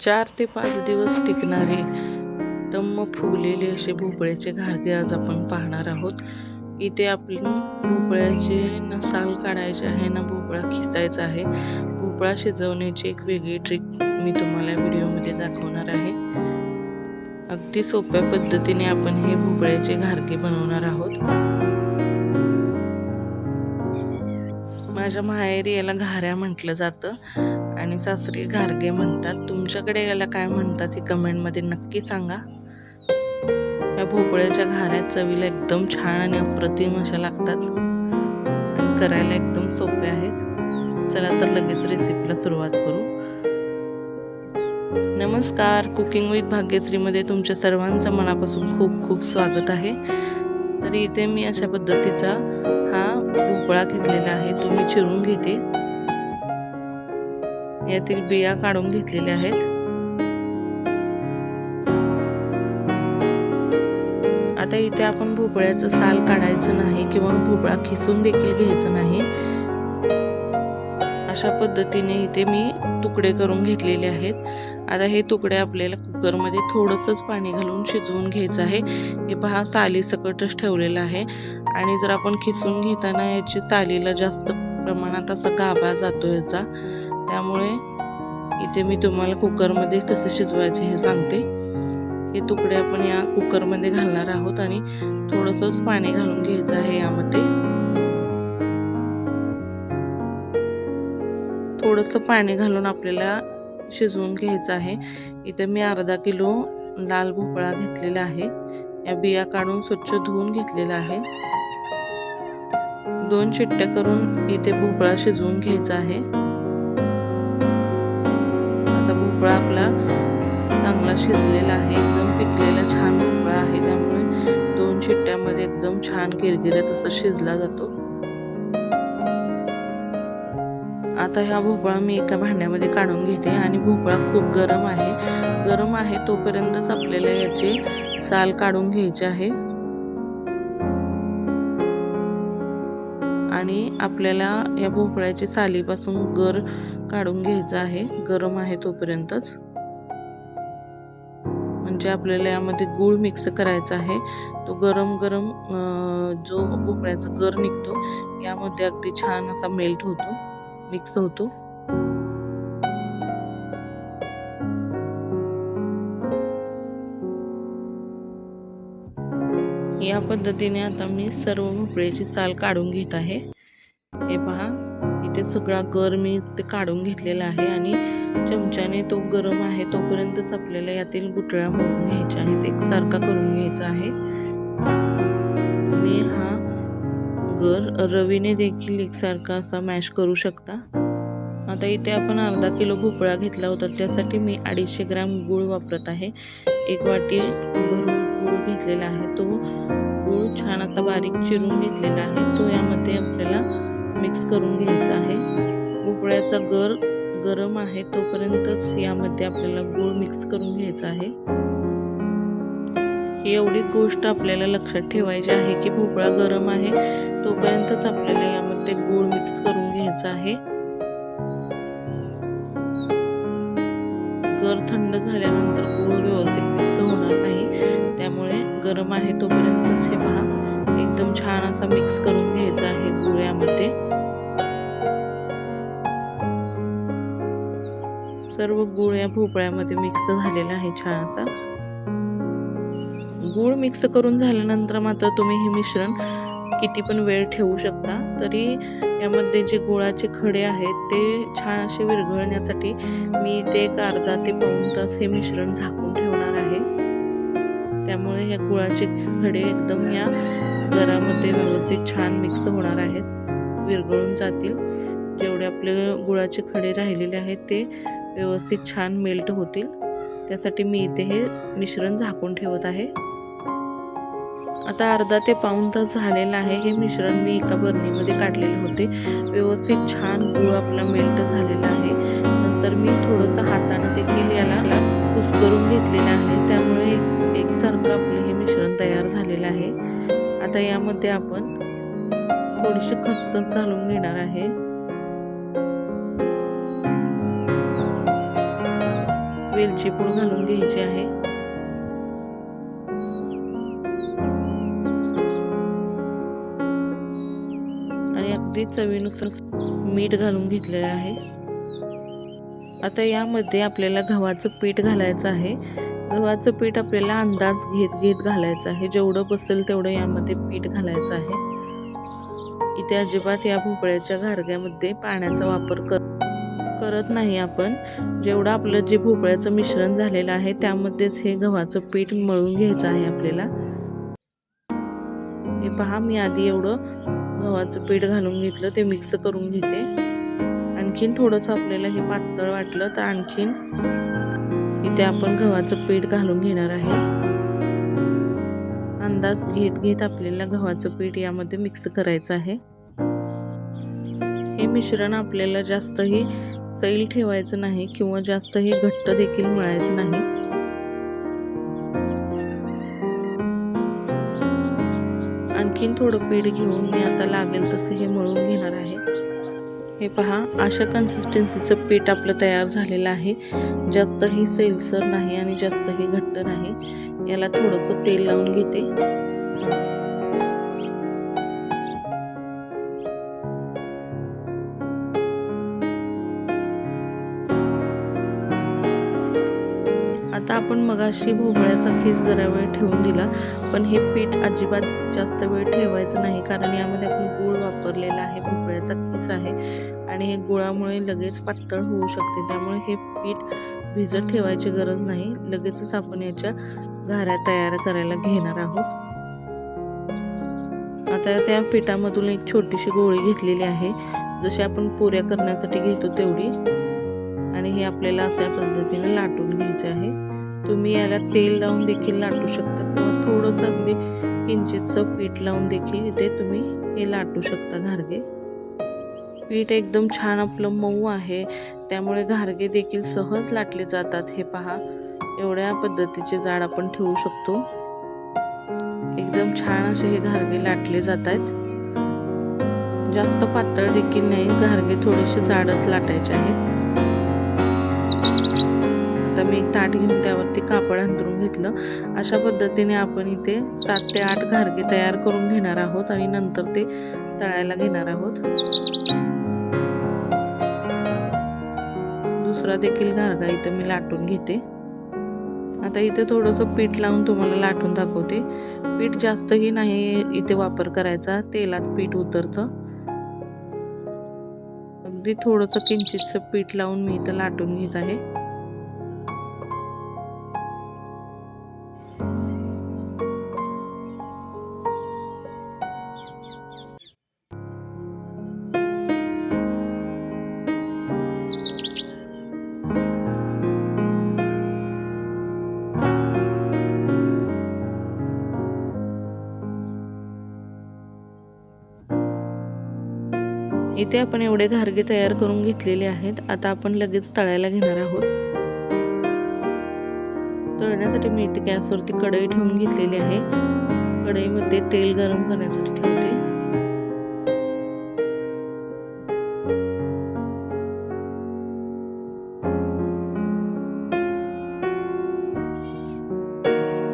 4 ते 5 दिवस टिकणारे टम्म फुगलेले असे भोपळ्याचे घारगे आज आपण पाहणार आहोत. इथे आपण भोपळ्याचे साल काढायचे आहे ना भोपळा खिसायचा आहे. भोपळा शिजवण्याची एक वेगळी ट्रिक मी तुम्हाला व्हिडिओमध्ये दाखवणार आहे. अगदी सोप्या पद्धतीने आपण हे भोपळ्याचे घारगे बनवणार आहोत. माझ्या माहेरी याला घाऱ्या म्हटलं जातं आणि सासरी घारगे म्हणतात. तुमच्याकडे याला काय म्हणतात हे कमेंटमध्ये नक्की सांगा. या भोपळ्याच्या घाऱ्या चवीला एकदम छान आणि अप्रतिम अशा लागतात आणि करायला एकदम सोपे आहेत. चला तर लगेच रेसिपीला सुरुवात करू. नमस्कार, कुकिंग विथ भाग्यश्रीमध्ये तुमच्या सर्वांचं मनापासून खूप खूप स्वागत आहे. तर इथे मी अशा पद्धतीचा हा भोपळा घेतलेला आहे. तो मी चिरून घेते. यातील बिया काढून घेतलेल्या आहेत. आता इथे आपण भोपळ्याचं साल काढायचं नाही किंवा भोपळा खिसून देखील घ्यायचं नाही. अशा पद्धतीने इथे मी तुकडे करून घेतलेले आहेत. आता हे तुकडे आपल्याला कुकरमध्ये थोडंसंच पाणी घालून शिजवून घ्यायचं आहे. हे पहा, साली सकटच ठेवलेलं आहे आणि जर आपण खिसून घेताना याची सालीला जास्त प्रमाणात असा गाभा जातो याचा. त्यामुळे इथे मी तुम्हाला कुकरमध्ये कसं शिजवायचे हे सांगते. हे तुकडे आपण या कुकरमध्ये घालणार आहोत आणि थोडंसंच पाणी घालून घ्यायचं आहे. यामध्ये थोडंसं पाणी घालून आपल्याला शिजवून घ्यायचं आहे. इथे मी अर्धा किलो लाल भोपळा घेतलेला आहे. या बिया काढून स्वच्छ धुवून घेतलेला आहे. 2 शिट्ट्या करून इथे भोपळा शिजवून घ्यायचा आहे. आता भोपळा आपला चांगला शिजलेला आहे. एकदम पिकलेला छान भोपळा आहे. त्यामुळे 2 शिट्ट्यामध्ये एकदम छान गिरगिरीत असा शिजला जातो. आता हा भोपळा मी एका भांड्यामध्ये काढून घेते आणि भोपळा खूप गरम आहे तोपर्यंतच आपल्याला याचे साल काढून घ्यायचे आहे आणि आपल्याला या भोपळ्याच्या सालीपासून गर काढून घ्यायचा आहे. गरम आहे तोपर्यंतच. म्हणजे आपल्याला यामध्ये गूळ मिक्स करायचा आहे. तो गरम जो भोपळ्याचा गर निघतो यामध्ये अगदी छान असा मेल्ट होतो, मिक्स होतो. या पद्धतीने आता मी सर्व भोपळ्याची साल काढून घेत आहे. हे पहा, इथे सगळा गर मी ते काढून घेतलेला आहे आणि चमच्याने तो गरम आहे तोपर्यंतच आपल्याला यातील गुठळ्या मोडून घ्यायच्या आहेत. एकसारखा करून घ्यायचा आहे. तुम्ही हा गर रवीने देखील एकसारखा असा मॅश करू शकता. आता इथे आपण अर्धा किलो भोपळा घेतला होता, त्यासाठी मी 250 ग्रॅम गूळ वापरत आहे. 1 वाटी भरून गूळ घेतलेला आहे. तो गूळ छान असा बारीक चिरून घेतलेला आहे. तो यामध्ये आपल्याला मिक्स करून घ्यायचा आहे. भोपळ्याचा गर गरम आहे तोपर्यंतच यामध्ये आपल्याला गूळ मिक्स करून घ्यायचा आहे. ही एवढी गोष्ट आपल्याला लक्षात ठेवायची आहे की भोपळा गरम आहे तोपर्यंतच आपल्याला यामध्ये गूळ मिक्स करून घ्यायचा आहे. गर थंड झाल्यानंतर गूळ व्यवस्थित मिक्स होणार नाही. त्यामुळे गरम आहे तोपर्यंतच हे पहा एकदम छान असा मिक्स करून घ्यायचा आहे गूळ यामध्ये. सर्व गूळ या भोपळ्यामध्ये मिक्स झालेला आहे छान असा. गूळ मिक्स करून झाल्यानंतर मात्र तुम्ही हे मिश्रण किती पण वेळ ठेवू शकता. तरी यामध्ये जे गुळाचे खडे आहेत ते छान असे विरघळण्यासाठी मी ते एक अर्धा ते पाऊण तास हे मिश्रण झाकून ठेवणार आहे. त्यामुळे या गुळाचे खडे एकदम या गरामध्ये व्यवस्थित छान मिक्स होणार आहेत, विरघळून जातील. जेवढे आपले गुळाचे खडे राहिलेले आहेत ते व्यवस्थित छान मेल्ट होतील. त्यासाठी मी इथे हे मिश्रण झाकून ठेवत आहे. आता अर्धा ते पाऊण तास झालेला आहे. हे मिश्रण मी एका बरणीमध्ये काढलेले होते. व्यवस्थित छान गूळ आपला मेल्ट झालेला आहे. नंतर मी थोडंसं हाताने देखील याला कुस्करून घेतलेलं आहे. त्यामुळे एकसारखं आपलं हे मिश्रण तयार झालेलं आहे. आता यामध्ये आपण थोडीशी खसखस घालून घेणार आहे. वेलची पूड घालून घ्यायची आहे. आणि अगदी चवीनुसार मीठ घालून घेतलेलं आहे. आता यामध्ये आपल्याला गव्हाचं पीठ घालायचं आहे. गव्हाचं पीठ आपल्याला अंदाज घेत घालायचं आहे. जेवढं बसेल तेवढं यामध्ये पीठ घालायचं आहे. इथे अजिबात या भोपळ्याच्या घारग्यामध्ये पाण्याचा वापर करत नाही आपण. जेवढं आपलं जे भोपळ्याचं मिश्रण झालेलं आहे त्यामध्येच हे गव्हाचं पीठ मळून घ्यायचं आहे आपल्याला. हे पहा, मी आधी एवढं गव्हाचं पीठ घालून घेतलं, ते मिक्स करून घेते. आणखीन थोडंसं आपल्याला हे पातळ वाटलं तर आणखीन इथे आपण गव्हाचं पीठ घालून घेणार आहे. अंदाज घेत आपल्याला गव्हाचं पीठ यामध्ये मिक्स करायचं आहे. हे मिश्रण आपल्याला जास्तही सैल ठेवायचं नाही किंवा जास्तही घट्ट देखील मळायचं नाही. आणखीन थोडं पीठ घेऊन मी आता लागेल तसं हे मळून घेणार आहे. हे पहा, अशा कन्सिस्टन्सीचं पीठ आपलं तयार झालेलं आहे. जास्तही सैलसर नाही आणि जास्तही घट्ट नाही. याला थोडंसं तेल लावून घेते. आता आपण मगाशी भोपळ्याचा खीस जरा वेळ ठेवून दिला, पण हे पीठ अजिबात जास्त वेळ ठेवायचं नाही, कारण यामध्ये आपण गूळ वापरलेला आहे. भोपळ्याचा खीस आहे आणि हे गुळामुळे लगेच पातळ होऊ शकते. त्यामुळे हे पीठ भिजत ठेवायची गरज नाही. लगेचच आपण याच्या घाऱ्या तयार करायला घेणार आहोत. आता त्या पिठामधून एक छोटीशी गोळी घेतलेली आहे, जशी आपण पुऱ्या करण्यासाठी घेतो तेवढी, आणि हे आपल्याला अशा पद्धतीने लाटून घ्यायचे आहे. तुम्ही याला तेल लावून देखील लाटू शकता किंवा थोडंसं अगदी किंचितचं पीठ लावून देखील इथे तुम्ही हे लाटू शकता घारगे. पीठ एकदम छान आपलं मऊ आहे, त्यामुळे घारगे देखील सहज लाटले जातात. हे पहा, एवढ्या पद्धतीचे जाड आपण ठेवू शकतो. एकदम छान असे हे घारगे लाटले जात आहेत. जास्त पातळ देखील नाही, घारगे थोडेसे जाडच लाटायचे आहेत. आता मी एक ताट घेऊन त्यावरती कापड अंथरून घेतलं. अशा पद्धतीने आपण इथे 7 ते 8 घारगे तयार करून घेणार आहोत आणि नंतर ते तळायला घेणार आहोत. दुसरा देखील घारगा इथे मी लाटून घेते. आता इथे थोडंसं पीठ लावून तुम्हाला लाटून दाखवते. पीठ जास्तही नाही इथे वापर करायचा, तेलात पीठ उतरतं. अगदी थोडंसं किंचितचं पीठ लावून मी इथं लाटून घेत आहे. इथे आपण एवढे घारगे तयार करून घेतलेले आहेत. आता आपण लगेच तळायला घेणार आहोत. तळण्यासाठी मी इथे गॅसवरती कढई ठेवून घेतलेली आहे. कढईमध्ये तेल गरम करण्यासाठी ठेवते.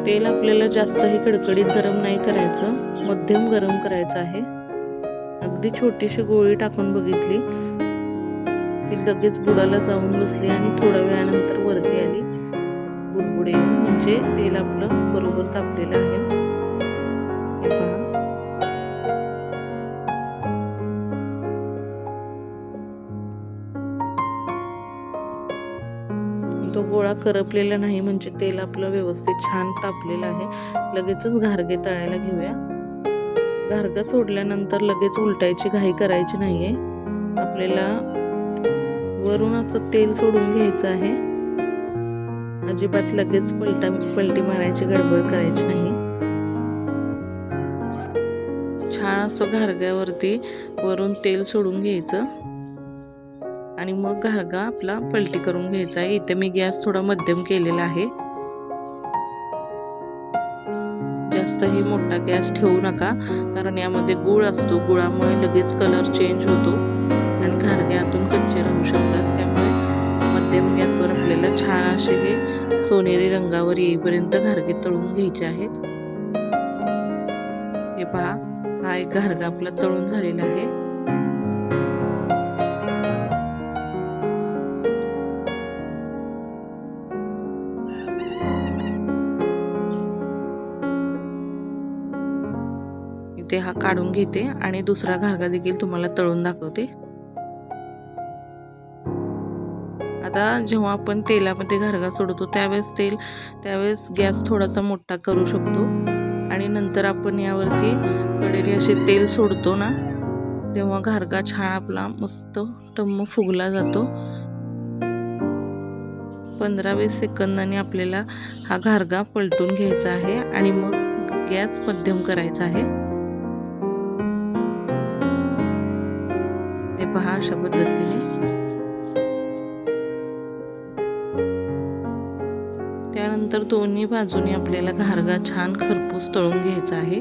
तेल आपल्याला जास्तही कडकडीत गरम नाही करायचं, मध्यम गरम करायचं आहे. अगदी छोटीशी गोळी टाकून बघितली, ती लगेच बुडाला जाऊन बसली आणि थोड्या वेळानंतर वरती आली बुडबुडे, म्हणजे तेल आपलं बरोबर तापलेलं आहे. हे पहा, तो गोळा करपलेला नाही, म्हणजे तेल आपलं व्यवस्थित छान तापलेलं आहे. लगेचच घारगे तळायला घेऊया. घारगा सोडल्यानंतर लगेच उलटायची घाई करायची नाहीये. आपल्याला वरून असं तेल सोडून घ्यायचं आहे. अजिबात लगेच पलटी मारायची गडबड करायची नाही. छान असं घारग्यावरती वरून तेल सोडून घ्यायचं आणि मग घारगा आपला पलटी करून घ्यायचा आहे. इथे मी गॅस थोडा मध्यम केलेला आहे. जास्तही मोठा गॅस ठेवू नका, कारण यामध्ये गूळ असतो. गुळामुळे लगेच कलर चेंज होतो आणि घारगे आतून कच्चे राहू शकतात. त्यामुळे मध्यम गॅसवर आपल्याला छान असे हे सोनेरी रंगावर येईपर्यंत घारगे तळून घ्यायचे आहेत। हे पहा, हा एक घारगा आपला तळून झालेला आहे। इथे हा काढून घेते आणि दुसरा घारगा देखील तुम्हाला तळून दाखवते। आता जेव्हा आपण तेलामध्ये घारगा सोडतो त्यावेळेस गॅस थोडासा मोठा करू शकतो आणि नंतर आपण यावरती कडेने असे तेल सोडतो ना, तेव्हा घारगा छान आपला मस्त टम्म फुगला जातो। 15-20 सेकंदांनी आपल्याला हा घारगा पलटून घ्यायचा आहे आणि मग गॅस मध्यम करायचा आहे। हे पहा, अशा पद्धतीने त्यानंतर दोन्ही बाजूनी आपल्याला घारगा छान खरपूस तळून घ्यायचा आहे।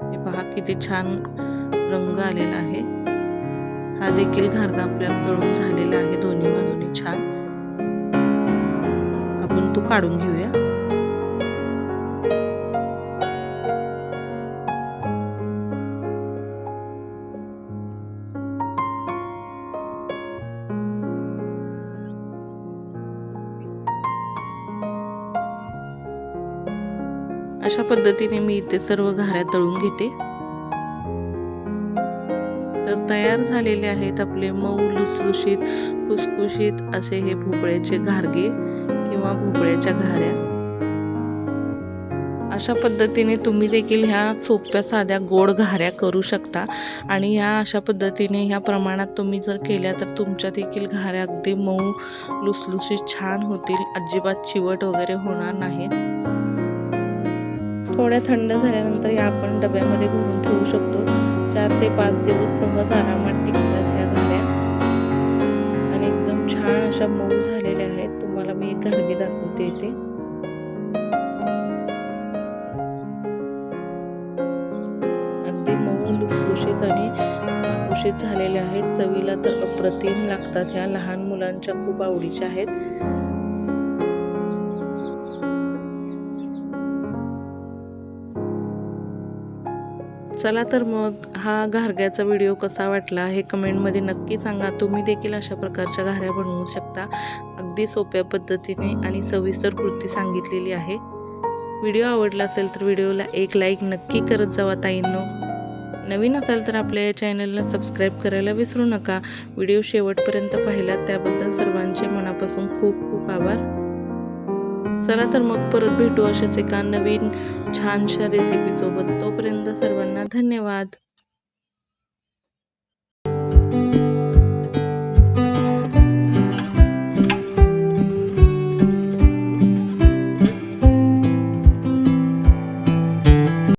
हे पहा, किती छान रंग आलेला आहे। हा देखील घारगा आपल्याला तळून झालेला आहे दोन्ही बाजूनी छान। आपण तो काढून घेऊया। अशा पद्धतीने मी इथे सर्व घाऱ्या तळून घेते। तर तयार झालेले आहेत आपले मऊ लुसलुशीत खुसखुशीत असे हे भोपळ्याचे घारगे किंवा भोपळ्याच्या घाऱ्या। अशा पद्धतीने तुम्ही देखील ह्या सोप्या साध्या गोड घाऱ्या करू शकता आणि ह्या अशा पद्धतीने ह्या प्रमाणात तुम्ही जर केल्या तर तुमच्या देखील घाऱ्या अगदी मऊ लुसलुशीत छान होतील, अजिबात चिवट वगैरे होणार नाहीत। थोड्या थंड झाल्यानंतर या आपण डब्यामध्ये भरून ठेवू शकतो। 4 ते 5 दिवस सहज आरामात टिकतात ह्या घाऱ्या आणि एकदम छान अशा मऊ झालेल्या आहेत। तुम्हाला मी एक घारगे दाखवते इथे। अगदी मऊ लुसलुशीत आणि खुसखुशीत झालेल्या आहेत। चवीला तर अप्रतिम लागतात, ह्या लहान मुलांच्या खूप आवडीच्या आहेत। चला तर मग हा घारग्याचा व्हिडिओ कसा वाटला हे कमेंटमध्ये नक्की सांगा। तुम्ही देखील अशा प्रकारच्या घाऱ्या बनवू शकता, अगदी सोप्या पद्धतीने आणि सविस्तर कृती सांगितलेली आहे। व्हिडिओ आवडला असेल तर व्हिडिओला एक लाईक नक्की करत जावा ताईंनो। नवीन असाल तर आपल्या या चॅनलला सबस्क्राईब करायला विसरू नका। व्हिडिओ शेवटपर्यंत पाहिला त्याबद्दल सर्वांचे मनापासून खूप खूप आभार। चला तर मग परत भेटू अशाच एका नवीन छानशा रेसिपी सोबत। तोपर्यंत सर्वांना धन्यवाद।